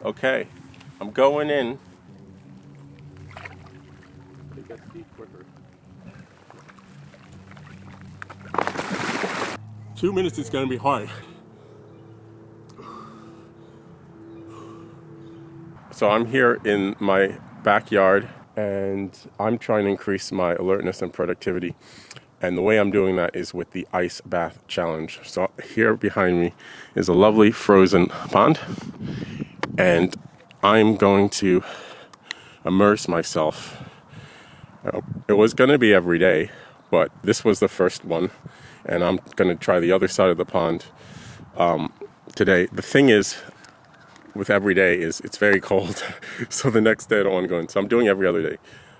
Okay, I'm going in. It gets deep quicker. 2 minutes is gonna be hard. So I'm here in my backyard and I'm trying to increase my alertness and productivity. And the way I'm doing that is with the ice bath challenge. So here behind me is a lovely frozen pond. And I'm going to immerse myself. It was going to be every day, but this was the first one. And I'm going to try the other side of the pond today. The thing is, with every day is it's very cold. So the next day I don't want to go in. So I'm doing every other day.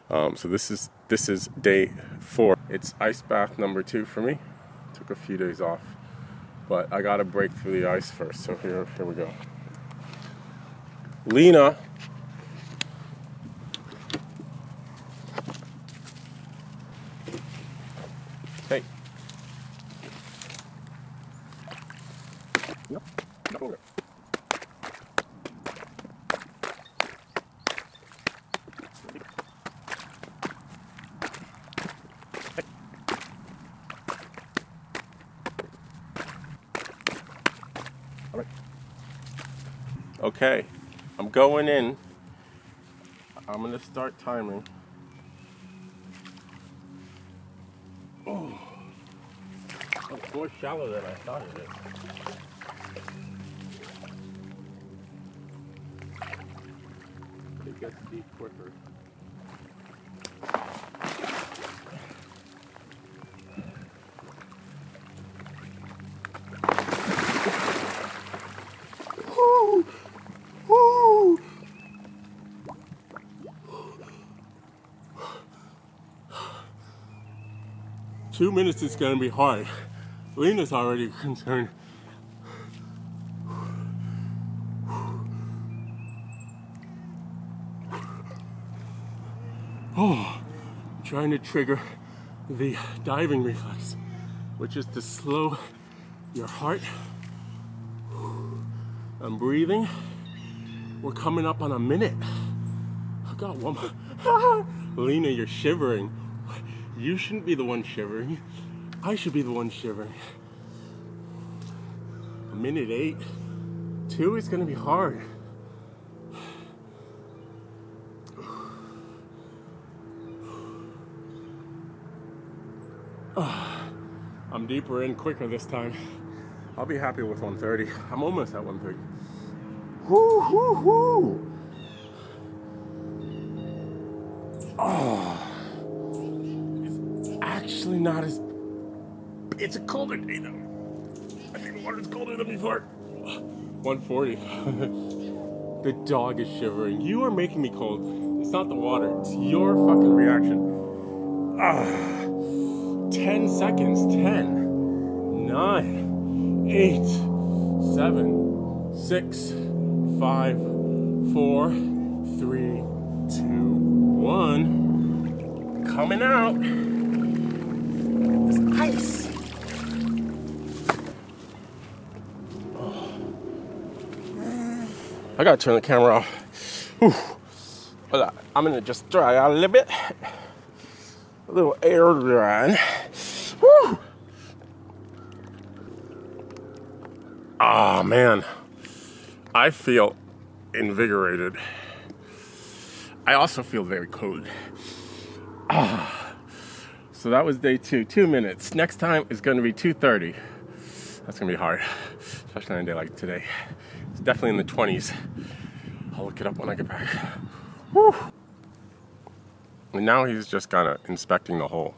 So this is day 4. It's ice bath number 2 for me. Took a few days off, but I got to break through the ice first. So here we go. Lena. Hey. Yep. Over. All right. Okay, I'm going in. I'm gonna start timing. Oh, it's more shallow than I thought it is. It gets deep quicker. Woo! Woo! 2 minutes is gonna be hard. Lena's already concerned. Oh, I'm trying to trigger the diving reflex, which is to slow your heart. I'm breathing. We're coming up on a minute. I got one more. Lena, you're shivering. You shouldn't be the one shivering. I should be the one shivering. A minute 8. 2 is gonna be hard. I'm deeper in, quicker this time. I'll be happy with 130. I'm almost at 130. Whoo, whoo, whoo. Oh, it's actually not as. It's a colder day though. I think the water's colder than before. 140. The dog is shivering. You are making me cold. It's not the water. It's your fucking reaction. 10 seconds. 10, 9, 8, 7, 6, 5, 4, 3, 2, 1. Coming out. It's ice. I gotta turn the camera off. Whew. I'm gonna just dry out a little bit. A little air drying. Whew. Oh man, I feel invigorated. I also feel very cold. So that was day 2, 2 minutes. Next time is gonna be 2:30. That's gonna be hard, especially on a day like today. It's definitely in the 20s. I'll look it up when I get back. Whew. And now he's just kind of inspecting the hole.